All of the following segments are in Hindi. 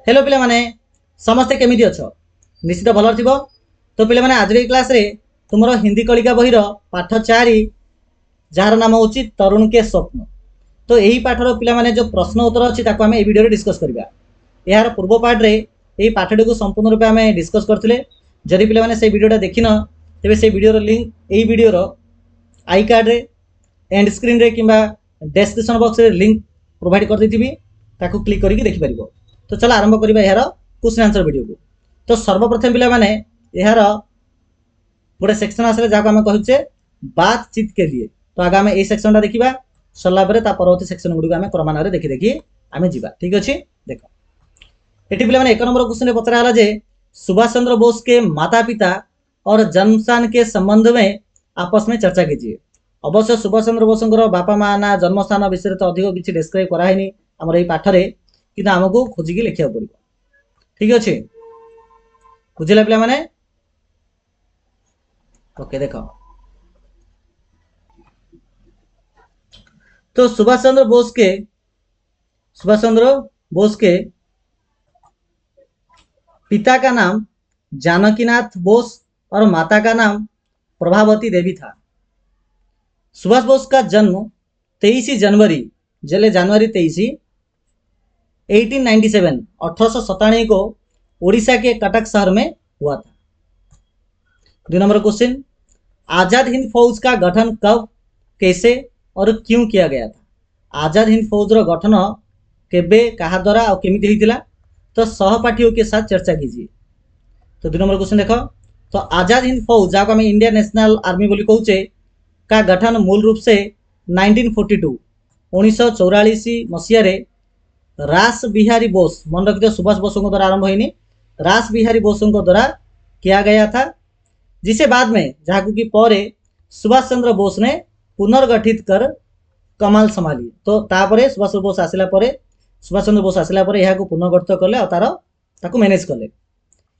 हेलो पिला माने समस्ते केमिति अछ निश्चित भल थिबो। तो पिला माने आज क्लास रे तुमरो हिंदी कलिका बहिर पाठ 4 जार नाम होची तरुण के स्वप्न। तो यही पाठर पिला माने जो प्रश्न उत्तर अछि ताको हमें ए वीडियो रे डिस्कस करबा। यार पूर्व पार्ट रे एही पाठटी को संपूर्ण रूप हमें डिस्कस करथिले। जदि पिला माने से वीडियोटा देखिन तेबे से वीडियो रो लिंक एही वीडियो रो आई कार्ड रे एंड स्क्रीन रे किंबा डिस्क्रिप्शन बॉक्स रे लिंक प्रोवाइड कर देथिबी, ताको क्लिक करिक देखि परिबो। तो चलो आरंभ करिबा यार क्वेश्चन आंसर वीडियो को। तो सर्वप्रथम पिला माने यार गोटे सेक्शन आसले जाको हमें कहूचे बातचीत के लिए। तो आगे हमें ए सेक्शनटा देखिबा, सरला परे ता परवर्ती सेक्शन गुडी को हमें क्रमानुसार देखि देखि हमें जीवा। ठीक अछि, देखो एटी पिला माने एक नंबर क्वेश्चन रे पचरा हला जे सुभाष चंद्र बोस के माता पिता और जन्म स्थान के संबंध में आपस में चर्चा कीजिए। अवश्य सुभाष चंद्र बोस बापा माँ ना जन्म स्थान विषय तो अधिक किसी डिस्क्राइब कराइनी आमर ये पाठरे, कि आमको खोजिकी लिखा पड़ो। ठीक अच्छे, बुझिला पिला माने? ओके देखो, तो सुभाष चंद्र बोस के पिता का नाम जानकीनाथ बोस और माता का नाम प्रभावती देवी था। सुभाष बोस का जन्म 23 जनवरी जनवरी 23 1897 को उड़ीसा के कटक शहर में हुआ था। 2 नंबर क्वेश्चन, आजाद हिंद फौज का गठन कब, कैसे और क्यों किया गया था? आजाद हिंद फौज रो गठन केबे, कहा द्वारा और केमिति होइतिला? तो सहपाठियों के साथ चर्चा कीजिए। तो 2 नंबर क्वेश्चन देखो, तो आजाद हिंद फौज जाको हमें इंडियन नेशनल आर्मी बोली कहूचे का गठन मूल रूप से 1942 1944 मसीह रे रास बिहारी बोस, मन रखिए सुभाष बोस द्वारा आरंभ होनी, रास बिहारी बोस द्वारा किया गया था, जिसे बाद में जहाँ की परे सुभाष चंद्र बोस ने पुनर्गठित कर कमाल संभाली। तो तापरे सुभाष चंद्र बोस आसिला परे यह पुनर्गठित कले और ताको मैनेज कले।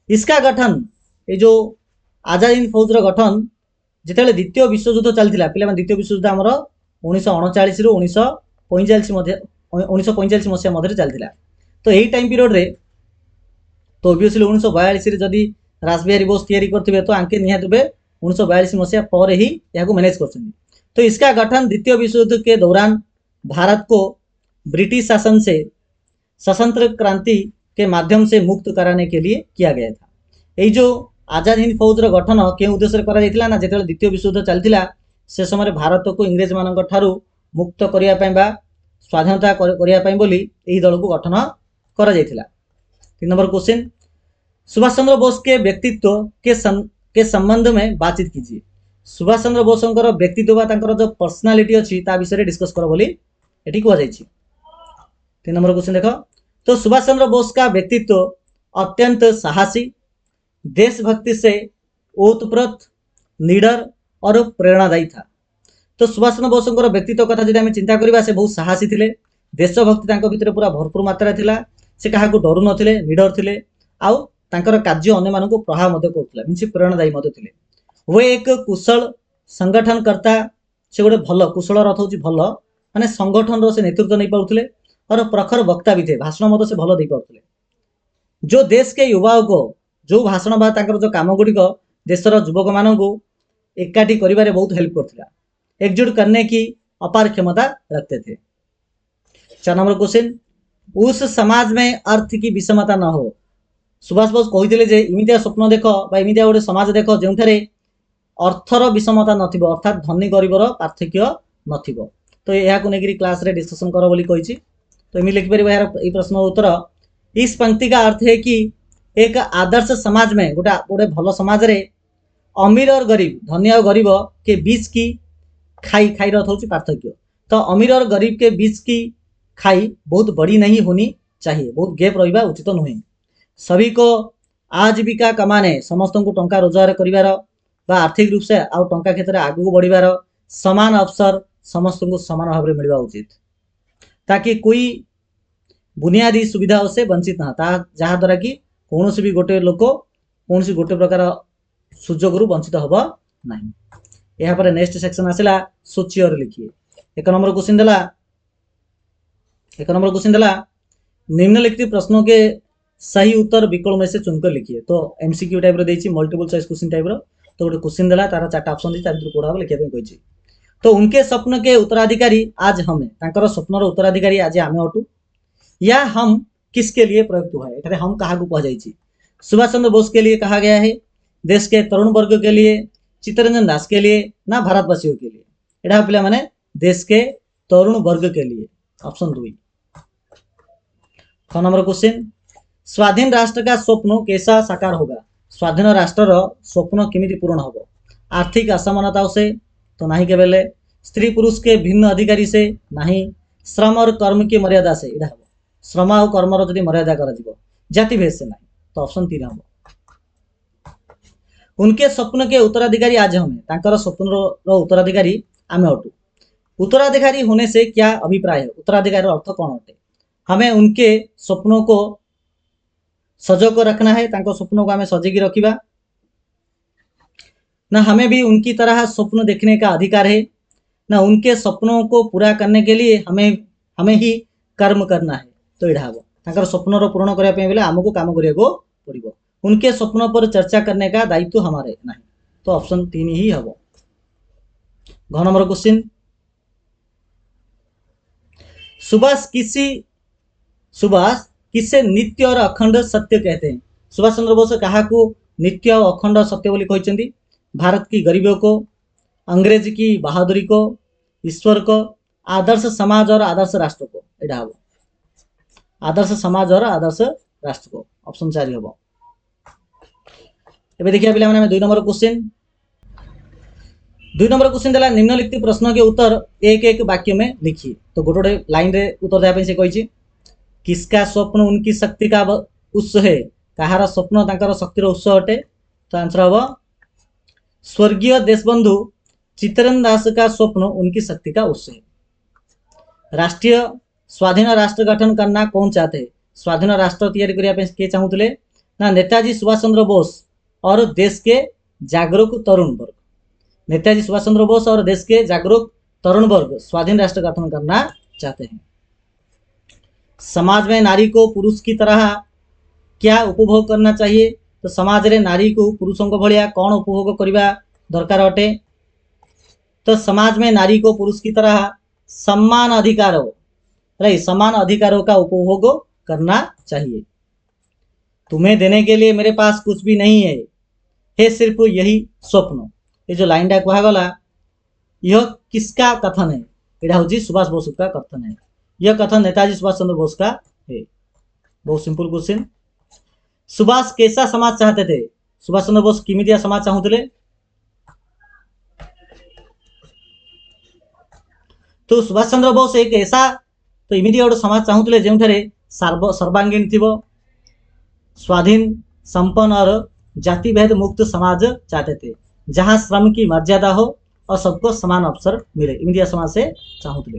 इसका गठन ये जो आजाद हिंद फौज रो गठन जिते द्वितीय विश्वयुद्ध चलता पिला द्वितीय विश्वयुद्ध आमर 1939 रु 1945 मसीहा मध्य चलता। तो यही टाइम पीरियड रे तो ओबियसली 1942 जदि रासबिहारी बोस तैयारी करथिबे तो आंके निहात 1942 मसीहा पर ही यह मैनेज कर। तो इसका गठन द्वितीय विश्वयुद्ध के दौरान भारत को ब्रिटिश शासन से सशस्त्र क्रांति के माध्यम से मुक्त कराने के लिए किया गया था। यही जो आजाद हिंद फौज रो गठन के उद्देश्य करा जायतिला ना, जेतेले द्वितीय विश्वयुद्ध चलतिला से समय भारत को इंग्रेज मानक ठारू मुक्त करिया पय बा स्वाधीनता करिया पय बोली एही दल को गठन करा जायतिला। 3 नंबर क्वेश्चन, सुभाष चंद्र बोस के व्यक्तित्व के संबंध में बातचीत कीजिए। सुभाष चंद्र बोस व्यक्तित्व बा तांकर जो पर्सनालिटी अछि ता विषय डिस्कस करो बोली एठी कहवा जायछि। 3 नंबर क्वेश्चन देखो, तो सुभाष चंद्र बोस का व्यक्तित्व अत्यंत साहसी, देशभक्ति से ओतप्रोत, निडर और प्रेरणादायी था। तो सुभाष चंद्र बोस व्यक्तित्व कथा जदि चिंता करबा से बहुत साहसी थिले, देशभक्ति तांको भितर पूरा भरपूर मात्रा थिला, से काहाको डरू नथिले, निडर थिले, आउ तांकर कार्य अन्य मानको प्रभाव मध्य करथिला, मिछि प्रेरणादायी मध्य थिले। वो एक कुशल संगठनकर्ता, से गोटे भल कुशल अर्थ होछि भल माने संगठन रो से नेतृत्व नहीं पाउथिले और प्रखर वक्ता भी थे, भाषण मत से भल दे पाउथिले। जो देश के युवाओं को जो भाषण बा तांकर जो काम गुड़िक देशर युवक मान एकाठी करिबारे बहुत हेल्प करथिला, एकजुट करने की अपार क्षमता रखते थे। 4 नंबर क्वेश्चन, उस समाज में अर्थ की विषमता न हो। सुभाष बोस कहिथिले जे इमितिया स्वप्न देख बा इमितिया गोटे समाज देख जोंथरे अर्थर विषमता नथिबो, अर्थात धनी गरीबर पार्थक्य नथिबो। तो यह को नेगिरी क्लास रे डिस्कशन करो बोली कहिछि। तो इमि लिखि परिबा यार ई प्रश्न उत्तर। इस पंक्ति का अर्थ है कि एक आदर्श समाज में गोटे भल समाज रे अमीर और गरीब, धनी और गरीब के बीच की खाई अर्थ होची पार्थक्य। तो अमीर और गरीब के बीच की खाई बहुत बड़ी नहीं होनी चाहिए, बहुत गैप रहिबा उचित नुहे। सभी को आजीविका कमाने, समस्त को टंका रोजगार करिवार बा आर्थिक रूप से आ टंका क्षेत्र आगू बढ़िबार समान अवसर समस्त को समान भाव में मिलवा उचित, ताकि कोई बुनियादी सुविधा से वंचित ना था, जहाँ द्वारा कि कौन भी गोटे लोक कौन गोटे प्रकार सुजोग वंचित हम ना। यहाँ पर नेक्स्ट सेक्शन आसला सोचियोर लिखिए। 1 नंबर क्वेश्चन दिला निम्नलिखित प्रश्नों के सही उत्तर विकल्प में से चुनकर लिखिए। तो एमसीक्यू टाइप रो देछि, मल्टीपल चॉइस क्वेश्चन टाइप रो। तो गोटे क्वेश्चन देला तार चारटा ऑप्शन दी तार कोडा लिखिया पे कहिछि। तो उनके स्वप्न के उत्तराधिकारी आज हमें, तांकर स्वप्नर उत्तराधिकारी आज आमे अटू, या हम किसके लिए प्रयुक्त हुआ है। एठारे हम कहा को कह जाइछि। सुभाष चंद्र बोस के लिए कहा गया है, देश के तरुण वर्ग के लिए, चित्तरंजन दास के लिए, ना भारतवासियों के लिए। एटा पिला माने देश के तरुण वर्ग के लिए, ऑप्शन 2। 6 नंबर क्वेश्चन, स्वाधीन राष्ट्र का स्वप्न कैसा साकार होगा। स्वाधीन राष्ट्र स्वप्न केमिति पूर्ण होबो। आर्थिक असमानताओं से तो नहीं के बेले, स्त्री पुरुष के भिन्न अधिकारी से नहीं, श्रम और कर्म की मर्यादा से इडा होबो। श्रम और कर्म रो जदि मर्यादा करा जिवो, जाति भेद से नहीं, तो ऑप्शन 3 होबो। उनके स्वप्न के उत्तराधिकारी आज हमें, तांकर स्वप्न रो उत्तराधिकारी आमे अटू। उत्तराधिकारी होने से क्या अभिप्राय है। उत्तराधिकारी अर्थ कौन होते। हमें उनके स्वप्नों को सजो को रखना है, तांको स्वप्नों को हमें सजेगी रखिबा ना, हमें भी उनकी तरह स्वप्न देखने का अधिकार है ना, उनके सपनों को पूरा करने के लिए हमें ही कर्म करना है। तो इडा हबो तांकर स्वप्न रो पूर्ण करिया पे बेले हमको काम करियाको पड़िबो। उनके स्वप्नों पर चर्चा करने का दायित्व हमारे नहीं, तो ऑप्शन 3 ही हबो। 9 नंबर क्वेश्चन, सुभाष किसे नित्य और अखंड सत्य कहते हैं। सुभाष चंद्र बोस कहा को नित्य और अखंड सत्य बोली कहते। भारत की गरीबों को, अंग्रेज की बहादुरी को, ईश्वर को, आदर्श समाज और आदर्श राष्ट्र को। एटा हबो आदर्श समाज और आदर्श राष्ट्र को, ऑप्शन 4 हबो। एबे देखिया पिला माने 2 नंबर क्वेश्चन। 2 नंबर क्वेश्चन देला, निम्नलिखित प्रश्न के उत्तर एक एक वाक्य में लिखिए। तो गोटे लाइन रे उत्तर देया पे से कहिछि, किसका स्वप्न उनकी शक्ति का उत्स है। कहार स्वप्न तांकर शक्तिर उत्स अटे। तो आंसर हबो स्वर्गीय देशबंधु चित्तरंजन दास का स्वप्न उनकी शक्ति का उत्स है। राष्ट्रीय स्वाधीन राष्ट्र गठन करना कौन चाहते हैं। स्वाधीन राष्ट्र तैयारी करिया पे के चाहूतले ना, नेताजी सुभाष चंद्र बोस और देश के जागरूक तरुण वर्ग। नेताजी सुभाष चंद्र बोस और देश के जागरूक तरुण वर्ग स्वाधीन राष्ट्र गठन करना चाहते हैं। समाज में नारी को पुरुष की तरह क्या उपभोग करना चाहिए। तो समाज रे नारी को पुरुषों को भलिया कौन उपभोग करबा दरकार अटे। तो समाज में नारी को पुरुष की तरह समान अधिकारों का उपभोग करना चाहिए। तुम्हें देने के लिए मेरे पास कुछ भी नहीं है सिर्फ यही स्वप्न। ये जो लाइन कहा गला, यह किसका कथन है। यह हूँ सुभाष बोस का कथन है। यह कथन नेताजी सुभाष चंद्र बोस का है। बहुत सिंपल क्वेश्चन। सुभाष कैसा समाज चाहते थे। सुभाष चंद्र बोस किमितिया समाज चाहूले। तो सुभाष चंद्र बोस एक ऐसा तो इमिति गोटे समाज चाहूले जो सर्वांगीण थी, स्वाधीन, संपन्न और जाति भेद मुक्त समाज चाहते थे, जहां श्रम की मर्यादा हो और सबको समान अवसर मिले। इमितिया समाज से चाहूले।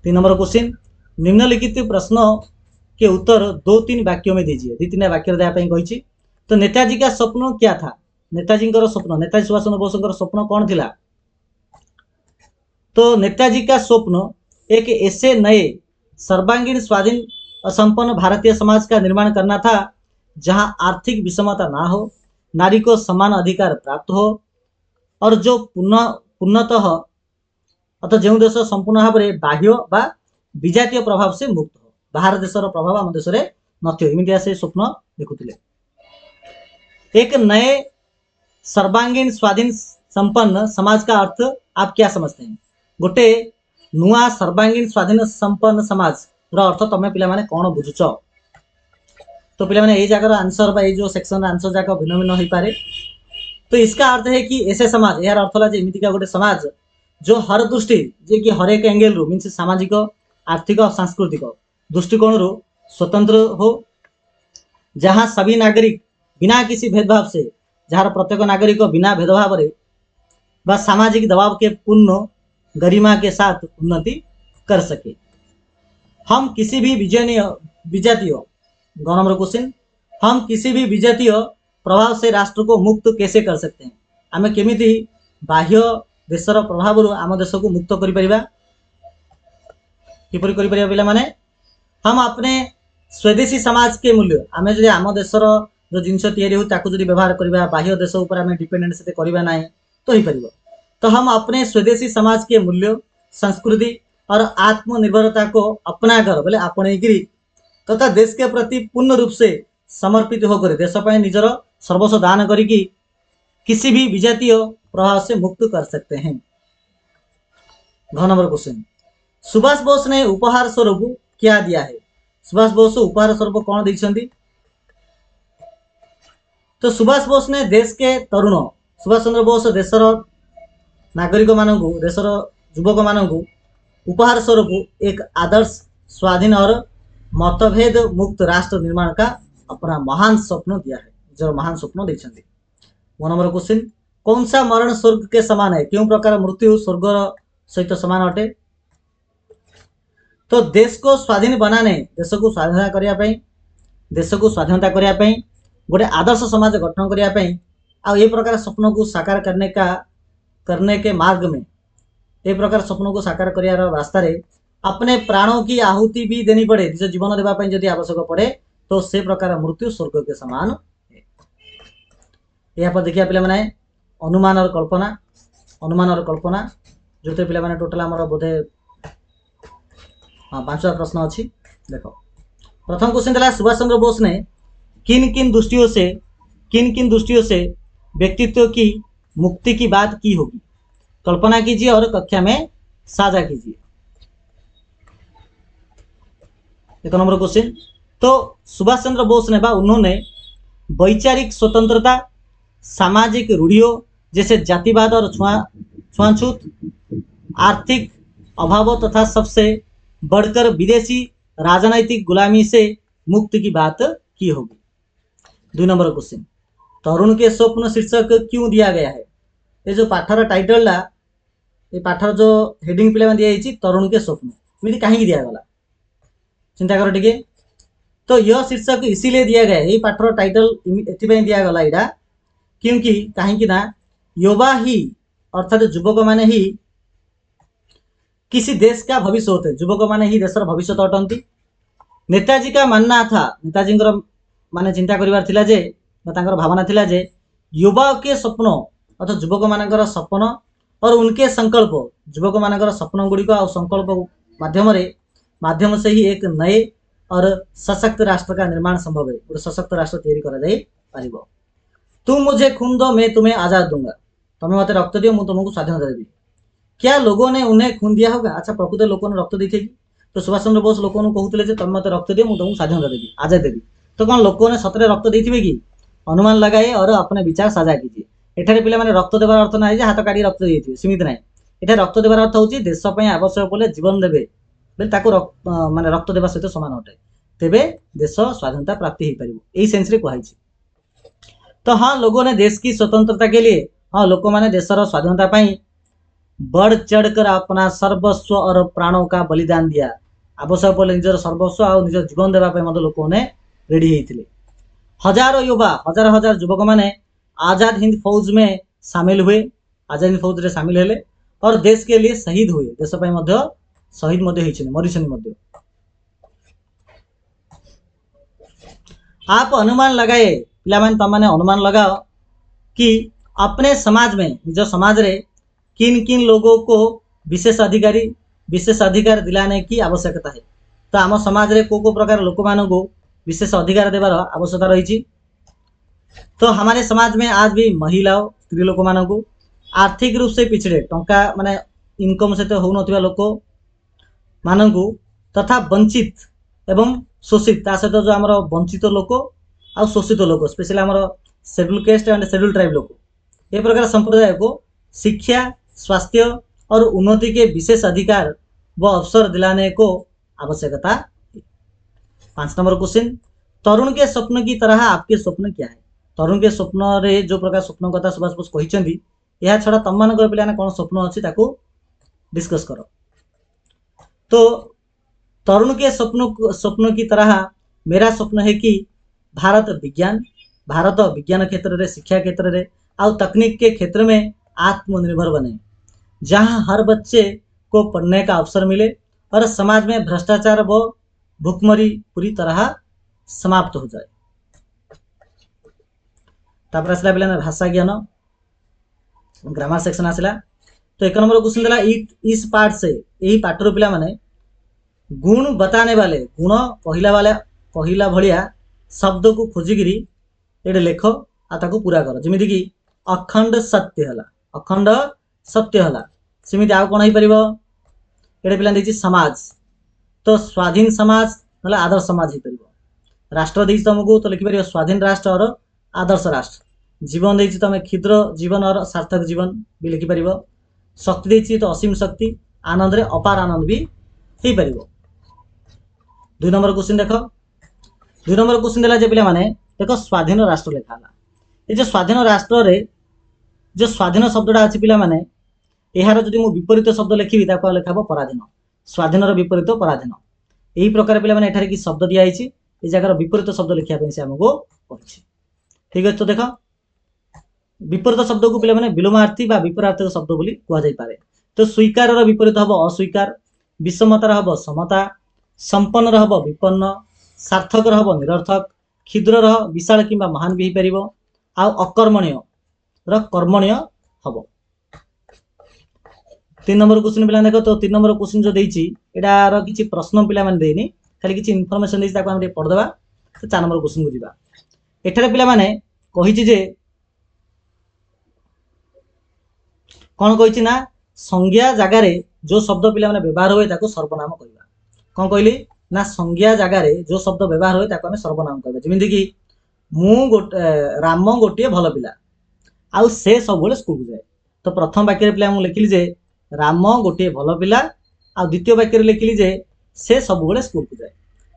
3 नंबर क्वेश्चन, निम्नलिखित प्रश्नों के उत्तर 2-3 वाक्यों में दीजिए। 2-3 वाक्य देया पे कहिछि। तो नेताजी का स्वप्न क्या था। नेताजी स्वप्न, नेताजी सुभाष चंद्र बोस स्वप्न कौन थिला। तो नेताजी का स्वप्न एक ऐसे नए सर्वांगीण स्वाधीन और संपन्न भारतीय समाज का निर्माण करना था, जहां आर्थिक विषमता ना हो, नारी को समान अधिकार प्राप्त हो और जो पूर्णतः अतः जो देश संपूर्ण भाव में बाह्य बा विजातीय प्रभाव से मुक्त हो। बाहर देशर प्रभाव आम देश में नथियो। इमितिया से स्वप्न देखुथिले। एक नए सर्वांगीण स्वाधीन संपन्न समाज का अर्थ आप क्या समझते हैं। गोटे नुआ सर्वांगीण स्वाधीन संपन्न समाज अर्थ तमें पिला माने कौन बुझुच। तो पिला माने ए जगह आंसर बा जो सेक्शन आंसर जाक भिन्न भिन्न हो पारे। तो इसका अर्थ है कि ऐसे समाज, यार अर्थ है एमतीका गोटे समाज जो हर दृष्टि जे कि हर एक एंगल रू मीन्स सामाजिक, आर्थिक और सांस्कृतिक दृष्टिकोण रू स्वतंत्र हो, जहां सभी नागरिक बिना किसी भेदभाव से, जहां प्रत्येक नागरिक बिना भेदभाव व सामाजिक दबाव के पूर्ण गरिमा के साथ उन्नति कर सके। हम किसी भी विजातीय 9 नंबर क्वेश्चन, हम किसी भी विजातीय प्रभाव से राष्ट्र को मुक्त कैसे कर सकते हैं। आम केमिति बाह्य देशर प्रभाव आम देश को मुक्त करिपरिबा। किपरि करिपरिबा पिला माने हम अपने स्वदेशी समाज के मूल्य आम जो आम देशर जो जिनस तैयारी हो व्यवहार करवा बाह्य देश उपर आम डिपेंडेंट से करवा ना तो हो पार। तो हम अपने स्वदेशी समाज के मूल्य संस्कृति और आत्मनिर्भरता को अपना कर बोले आपणेगिरी तथा देश के प्रति पूर्ण रूप से समर्पित होकर देशपाई निजर सर्वस्व दान करी किसी भी विजातीय प्रभाव से मुक्त कर सकते हैं। 9 नंबर क्वेश्चन, सुभाष बोस ने उपहार स्वरूप क्या दिया है? सुभाष बोस उपहार स्वरूप कौन देइछंती? तो सुभाष बोस ने देश के तरुण सुभाष चंद्र बोस देशर नागरिक मानू देशर युवक मानू उपहार स्वरूप एक आदर्श स्वाधीन और मतभेद मुक्त राष्ट्र निर्माण का अपना महान स्वप्न दिया है, जो महान स्वप्न देइछंती। 1 नंबर क्वेश्चन, कौन सा मरण स्वर्ग के समान है? क्यों प्रकार मृत्यु स्वर्ग सहित समान अटे? तो देश को स्वाधीन बनाने देश को स्वाधीनता करने देश को स्वाधीनता करने गोटे आदर्श समाज गठन करने आ ये प्रकार स्वप्न को साकार करने के मार्ग में ये प्रकार स्वप्न को साकार कर रास्ता रे अपने प्राणों की आहुति भी देनी पड़े, निज जीवन देवाई यदि आवश्यक पड़े तो से प्रकार मृत्यु स्वर्ग के समान है। यहाँ पर देखिए पे मैंने अनुमान और कल्पना जो पे मैंने टोटाल आम बोधे 5टा प्रश्न अच्छी। देखो प्रथम क्वेश्चन था सुभाष चंद्र बोस ने किन किन दृष्टियों से व्यक्तित्व की मुक्ति की बात की होगी? कल्पना कीजिए और कक्षा में साझा कीजिए। 1 नंबर क्वेश्चन, तो सुभाष चंद्र बोस ने उन्होंने वैचारिक स्वतंत्रता, सामाजिक रूढ़ियों जैसे जातिवाद और छुआछूत, आर्थिक अभाव तथा सबसे बढ़कर विदेशी राजनैतिक गुलामी से मुक्ति की बात की होगी। 2 नंबर क्वेश्चन, तरुण के स्वप्न शीर्षक क्यों दिया गया है? ये जो पाठर टाइटल ला ये पाठर जो हेडिंग पे दिखाई तरुण के स्वप्न इमिति कहीं दिगला चिंता कर टे। तो यह शीर्षक इसीलिए दिया गया है, ये पाठर टाइटल एथपाई दिगला यहाँ क्योंकि कहीं ना युवा ही अर्थात युवक मैंने ही किसी देश का भविष्य होते, युवक मैंने ही देशर भविष्य अटंती। नेताजी का मानना था, नेताजी माने चिंता कर भावना थिला जे युवा के स्वप्न अर्थात युवक मानकर स्वप्न और उनके संकल्प युवक मानकर स्वप्न गुड़िक आ संकल्प माध्यम से ही एक नए और सशक्त राष्ट्र का निर्माण संभव है। गोटे सशक्त राष्ट्र तैयारी कर। तुम मुझे खून दो मैं तुम्हें आजाद दूंगा, तुम्हें मत रक्त दियो मुझे तुमको स्वाधीनता देवी। क्या लोगों ने उन्हें खून दिया होगा? अच्छा प्रकृत लोगों ने रक्त दी। तो सुभाष चंद्र बोस लोगों को कहते तुम मत रक्त दियो मुझे तुमको स्वाधीनता देवी आजाद देवी। तो कौन लोगों ने सतरे रक्त देते कि? अनुमान लगाए और अपने विचार साझा कीजिए। एठारे पिला माने रक्त देवार अर्थ ना हाथ काटी रक्त देते सीमित ना, एठारे रक्त देवार अर्थ होची देश पई आवश्यक पड़े जीवन देवे माने रक्त देवा सहित समान अटे, तेबे देश स्वाधीनता प्राप्ति हो पारिबो, एई सेंस रे कहै छी। तो हाँ लोगों ने देश की स्वतंत्रता के लिए हाँ लोक मैंने देशर स्वाधीनता पाई बढ़ चढ़कर अपना सर्वस्व और प्राणों का बलिदान दिया। आवश्यक पड़े निजर सर्वस्व और निज जीवन देवाई लोक ने रेडी होते। हजारों युवा हजार हजार युवक मैंने आजाद हिंद फौज में शामिल हुए, आजाद हिंद फौज रे शामिल हेले और देश के लिए शहीद हुए, देश मध्य शहीद मरी। आप अनुमान लगाए पिलामान तमाने अनुमान लगाओ कि अपने समाज में निज समाज रे किन किन लोगों को विशेष अधिकार दिलाने की आवश्यकता है। तो आम समाज रे को प्रकार लोक मान को विशेष अधिकार देवार आवश्यकता रही। तो हमारे समाज में आज भी महिलाओं स्त्री लोक मान को आर्थिक रूप से पिछड़े टंका माने इनकम से तो हो नथिबा लोक मान को तथा वंचित एवं शोषित ता सहित जो आम वंचित लोक आ शोषित लोक स्पेशली आम schedule caste and schedule tribe लोक ये प्रकार संप्रदाय को शिक्षा स्वास्थ्य और उन्नति के विशेष अधिकार व अवसर दिलाने को आवश्यकता। 5 नंबर क्वेश्चन, तरुण के स्वप्न की तरह आपके स्वप्न क्या है? तरुण के स्वप्न रे जो प्रकार स्वप्न कथा सुभाष बोस कहते या छड़ा तम मान पे कौन स्वप्न अच्छी डिस्कस कर। तो तरुण के स्वप्न की तरह मेरा स्वप्न है कि भारत विज्ञान क्षेत्र में शिक्षा क्षेत्र में और तकनीक के क्षेत्र में आत्मनिर्भर बने, जहां हर बच्चे को पढ़ने का अवसर मिले और समाज में भ्रष्टाचार व भूखमरी पूरी तरह समाप्त हो जाए। तापर आसला पिला भाषा ज्ञान ग्रामर सेक्शन आसला। तो 1 नंबर क्वेश्चन देला इट इस पार्ट से यही पाठर पिला माने गुण बताने वाले गुण कहला भलिया शब्द को खोजिकी ये लेख आताको पूरा कर जमीती कि अखंड सत्य है अखंड सत्य है सेमती आउ कौन हो पार ये पिला समाज तो स्वाधीन समाज ना आदर्श समाज हो पार राष्ट्र देती तुमको तो लिखिपर स्वाधीन राष्ट्र और आदर्श राष्ट्र जीवन देती तुम क्षुद्र जीवन और सार्थक जीवन भी लिखिपर शक्ति देती तो असीम शक्ति आनंद रे अपार आनंद भी हो पार। 2 नंबर क्वेश्चन देख 2 नंबर क्वेश्चन देला जे पिला माने देख स्वाधीन राष्ट्र लिखा ये जो स्वाधीन राष्ट्र रे जो स्वाधीन शब्दटा अच्छी पिला माने यार जदि मु विपरीत शब्द लिखी लिखा पराधीन स्वाधीन विपरीत पराधीन यही प्रकार पिला माने एठारे कि शब्द दिया ये जगह विपरीत शब्द लिखा से आमको पड़ी। ठीक है तो देख विपरीत शब्द को पिला माने विलोमार्थी बा विपरीत शब्द बोली कह जाई पारे। तो स्वीकार विपरीत हम अस्वीकार विषमतार हम समता संपन्न हम विपन्न सार्थक हम निरर्थक क्षुद्र विशाल किंबा महान भी हो पार अकर्मणीय कर्मणीय हम। 3 नंबर क्वेश्चन पिला देख तो 3 नंबर क्वेश्चन जो देती यार किसी प्रश्न पिला माने देनी खाली किसी इनफॉरमेशन देती पढ़देवा। तो 4 नंबर क्वेश्चन को जीवा एठारे पिला माने कहिछि जे कौन कही ना संज्ञा जगार जो शब्द पिला माने व्यवहार हुए ताको सर्वनाम कहवा कौन कहली ना संज्ञा जगार जो शब्द व्यवहार हुए ताको आमे सर्वनाम कहवा जमीती कि राम गोटे भल पिला आउ से सब स्कूल जाए। तो प्रथम वाक्य पिला मुझे लिखिली जे राम गोटे भल पिला आ द्वितीय वाक्य लिखिली जे से सब स्कूल को जाए।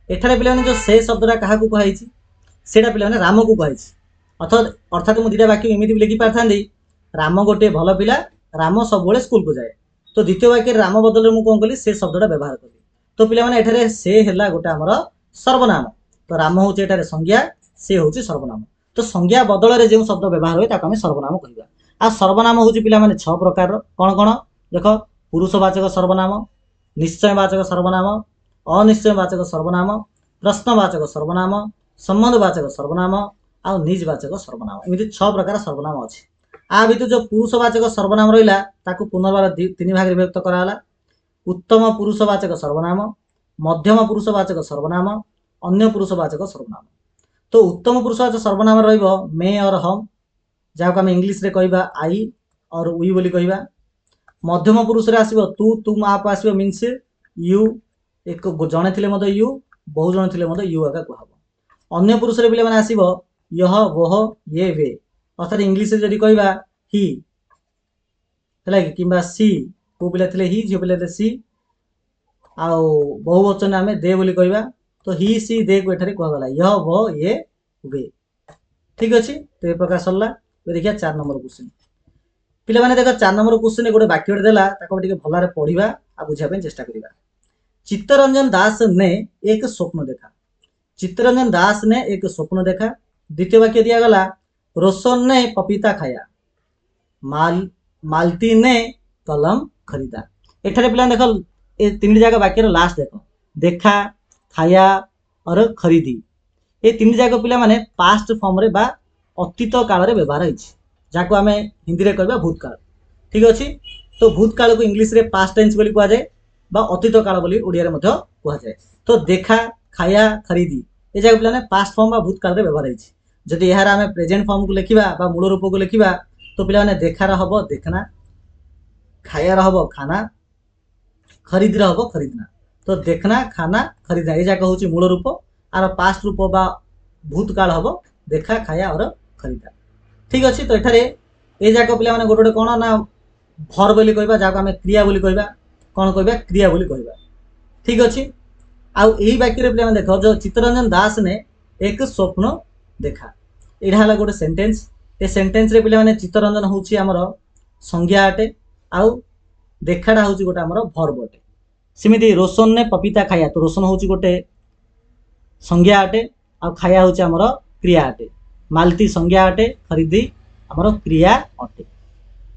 एठारे पिला जो से शब्दटा क्या कहुई सेटा पिला राम को कहुई अर्थात मुझे 2टा वाक्य एमती भी लिखि पारि राम गोटे भल पिला राम सब स्कूल को जाए। तो द्वितीय वाक्य राम बदल में कौन कली से शब्दटा व्यवहार कली। तो पिला माने एठारे से है गोटे आमर सर्वनाम तो राम हूँ एठारे संज्ञा से हूँ सर्वनाम। तो संज्ञा बदल में जो शब्द व्यवहार हुए ताको सर्वनाम कहवा। आ सर्वनाम हूँ पिला माने 6 प्रकार कौन कौन देख पुरुषवाचक सर्वनाम निश्चयवाचक सर्वनाम अनिश्चयवाचक सर्वनाम प्रश्नवाचक सर्वनाम संबंधवाचक सर्वनाम आ निजवाचक सर्वनाम एमती 6 प्रकार सर्वनाम अच्छी। आ भीतर जो पुरुषवाचक सर्वनाम रहा ताकू पुनर्बार 3 भाग विभक्त कराला उत्तम पुरुषवाचक सर्वनाम मध्यम पुरुषवाचक सर्वनाम अन्य पुरुषवाचक सर्वनाम। तो उत्तम पुरुषवाचक सर्वनाम रहिबो मे और हम जहाँ आम इंग्लीश रे कहबा आई और वी बोली कहबा। मध्यम पुरुष रे आसीबो तू तुम आप आसीबो मीन्स यू एक जणे थिले मते यू बहु जण थिले मते यू आका कहबो। अन्य पुरुष रे पिले माने आसीबो यह वह ये वे अर्थात इंग्लीश रे जदि कहबा ही हला किंबा सी को पिला थिले ही जो पिला थिले सी आउ बहुवचन आमे दे बोली कहबा। तो ही सी दे को एठारे कहगला यह वह ये वे। ठीक अच्छे तो ये प्रकार सरला। देखिए 4 नंबर क्वेश्चन पिला माने देख 4 नंबर क्वेश्चन गोटे वाक्य देला ताको टिके भलारे पढ़िबा आ बुझिया चेष्टा करिबा। चित्तरंजन दास ने एक स्वप्न देखा। चित्तरंजन दास ने एक स्वप्न देखा। द्वितीय वाक्य दिया गला रोशन ने पपीता खाया मालती ने कलम खरीदा। एठारे पिला देख ए 3 जगह वाक्य लास्ट देख देखा खाया और खरीदी ये 3 जगह पिला माने पास्ट फॉर्म रे बा अतीत काल रे व्यवहार होइछि जाको आमे हिंदी रे कहबा भूतकाल। ठीक अछि तो भूतकाल को इंग्लिश रे पास्ट टेंस बोली कहा जाए बा अतीत काल बोली ओडिया रे मध्य कहा जाए। तो देखा खाया खरीदी ये जगह पिला ने पास्ट फॉर्म बा भूतकाल रे व्यवहार होइछि। जदि यार आमे प्रेजेंट फॉर्म को लिखिबा बा मूल रूप को लिखिबा तो पिला माने देखार हबो देखना खायार हबो खाना खरीदर हबो खरीदना। तो देखना खाना खरीदना ये जगह होची मूल रूप आर पास्ट रूप बा भूतकाल हबो देखा खाया और खरीदा। ठीक अच्छे तो एठारे ये जगह पिला माने गोटे कौन ना भर बोली कहबा जाको आमे क्रिया बोली कहबा कौन कहबा क्रिया बोली कहबा। ठीक अच्छे आउ यही वाक्य रे पिला माने देखो जो चित्तरंजन दास ने एक स्वप्न देखा एटा हला गोटे सेंटेंस। ए सेंटेंस रे पिला माने चित्तरंजन होची हमर संज्ञा अटे आउ देखाटा होची गोटे हमर भर्ब अटे। सेमिति रोशन ने पपीता खाया तो रोशन होची गोटे संज्ञा अटे आउ खाया होची हमर क्रिया अटे। मालती संज्ञा अटे खरीदी हमर क्रिया अटे।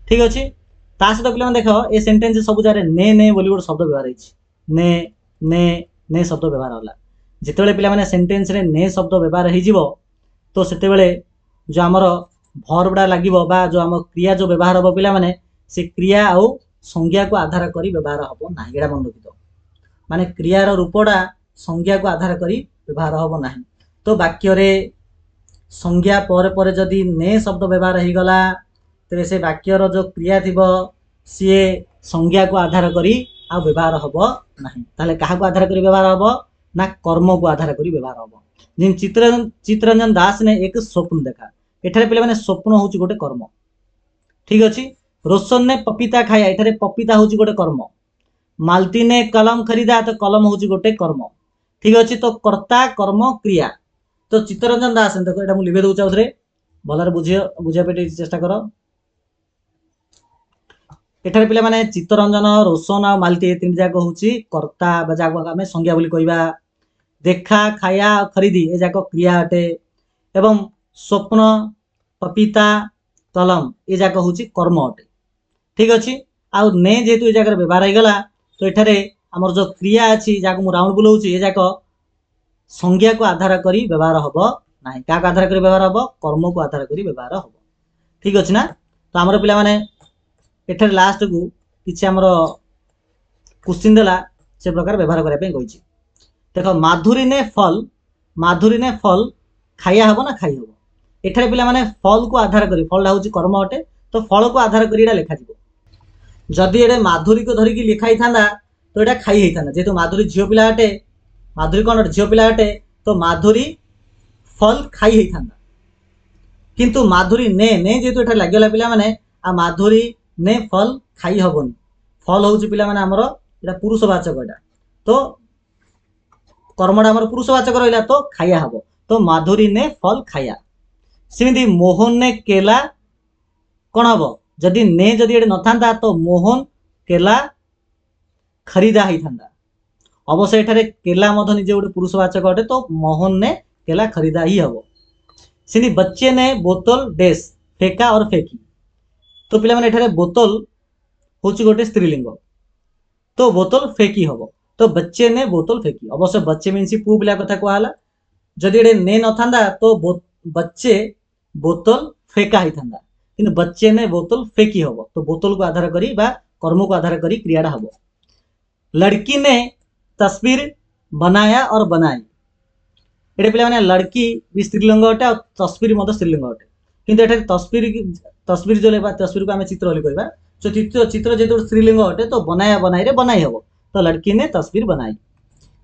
ठीक अच्छे ता सहित पिला देख ए सेंटेंस सब जारे ने बोली गोटे शब्द व्यवहार होइछि ने ने ने शब्द व्यवहार होला जितेबाला पिलाने सेंटेन्स रे ने शब्द व्यवहार हो तो सेतेबेले जो आमर भर्बटा लगे जो आम क्रिया जो व्यवहार हम पिलाने से क्रिया आउ संज्ञा को आधार कर व्यवहार हम ना ये मन रखिथ माने क्रियार रूपटा संज्ञा को आधार कर व्यवहार हम ना तो वाक्य संज्ञा पर जदि ने शब्द व्यवहार हो गला तेरे से वाक्यर जो क्रिया थी सी संज्ञा को आधार करी आ व्यवहार हम ना ताले क्या आधार कर व्यवहार हम ना कर्म को आधार कर व्यवहार हम जिन चित्तरंजन दास ने एक स्वप्न देखा एठारे पे मैंने स्वप्न हूँ गोटे कर्म ठीक अच्छे रोशन ने पपीता खाया एठारे पपीता हूँ गोटे कर्म मालती ने कलम खरीदा तो कलम हूँ गोटे कर्म ठीक अच्छे तो कर्ता कर्म क्रिया तो चित्तरंजन दास देखो ये लिखे दूँ आउे भलर बुझा पे चेष्टा कर एठारे पिला माने चित्तरंजन रोशन आ मालती ये तीन जाक हूँ कर्ता जहाँ आम संज्ञा बोली कहवा देखा खाया खरीदी ए जाक क्रिया अटे एवं स्वप्न पपीता कलम ये जाक हूँ कर्म अटे ठीक अच्छे आउ ने जेहेतु ये जगह व्यवहार हो गला तो एठारे आमर जो क्रिया अच्छी जहाँ मुझे राउंड बुलाऊँ ये जाक संज्ञा को आधार कर व्यवहार हम ना क्या आधार कर व्यवहार हम कर्म को आधार कर व्यवहार हम ठीक अच्छे ना तो आमर पिला माने एठारे लास्ट को किसी आमर क्वेश्चन देला से प्रकार व्यवहार करने देख माधुरी ने फल खाया हम ना खाई हम एठारे पिला माने फल को आधार कर फलटा हूँ कर्म अटे तो फल को आधार कर लिखा जदि ये माधुरी को धरिकी लिखाई था तो ये खाई होता जेहेतु माधुरी झील पिला अटे माधुरी कौन झील पिला अटे तो माधुरी फल खाई होता किंतु माधुरी ने जेहेतु ये लगे पिला माने आ माधुरी ने फल खाई हेनी फल हूँ पिला माने आमर ये पुरुषवाचक यहाँ तो कर्मटा आमर पुरुषवाचक रहा तो खाया हम तो माधुरी ने फल खाया सेमती मोहन ने केला कौन हम जदि ने जदि ये न था तो मोहन केला खरीदा ही था अवश्य एठारे केला निजे गोटे पुरुषवाचक अटे तो मोहन ने केला खरीदा ही हम सेमती बच्चे ने बोतल डेस फेका और फेंकी तो पिला माने एठारे बोतल हूँ गोटे स्त्रीलिंग तो बोतल फेंकी हम तो बच्चे ने बोतल फेंकी अवश्य बच्चे मीनस पु पिला कथा कहला जदि ये ने न था तो बच्चे बोतल फेंका ही था कि बच्चे ने बोतल फेंकी हम तो बोतल को आधार करी कर्म को आधार करी क्रियाटा हम लड़की ने तस्वीर बनाया और बनाई ये पिला माने लड़की भी स्त्रीलिंग अटे और तस्वीर स्त्रीलिंग अटे किंतु एठारे तस्वीर जो तस्वीर को आम चित्र बोली कहवा तो चित्र जेहेतु स्त्रीलिंग अटे तो बनाया बनाई रे बनाई हम तो लड़की ने तस्वीर बनाई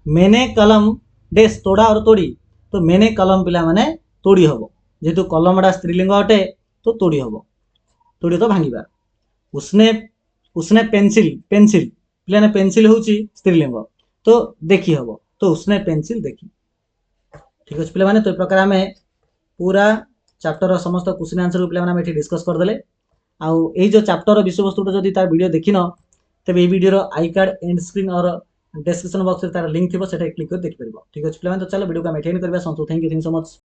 मैंने कलम डेस तोड़ा और तोड़ी तो मैंने कलम पिला माने तोड़ी हम जेहेतु कलमटा स्त्रीलिंग अटे तो तोड़ी हम तोड़ी तो भांगा उसने पेंसिल पिला ने पेंसिल हूँ स्त्रीलिंग तो देखी हम तो उसने पेंसिल देखी ठीक अच्छे पिला तो प्रकार आम पूरा चैप्टर समस्त क्वेश्चन आंसर को पिला डिस्कस करदे आउ ये जो चैप्टर विषय वस्तुटा जब तार वीडियो देखिन तेज ये video I card and screen और डिस्क्रिप्शन बॉक्स में तार लिंक थी से क्लिक कर देखिपर ठीक अच्छे पिला तो चलो वीडियो को एंड करवा थैंक यू सो मच।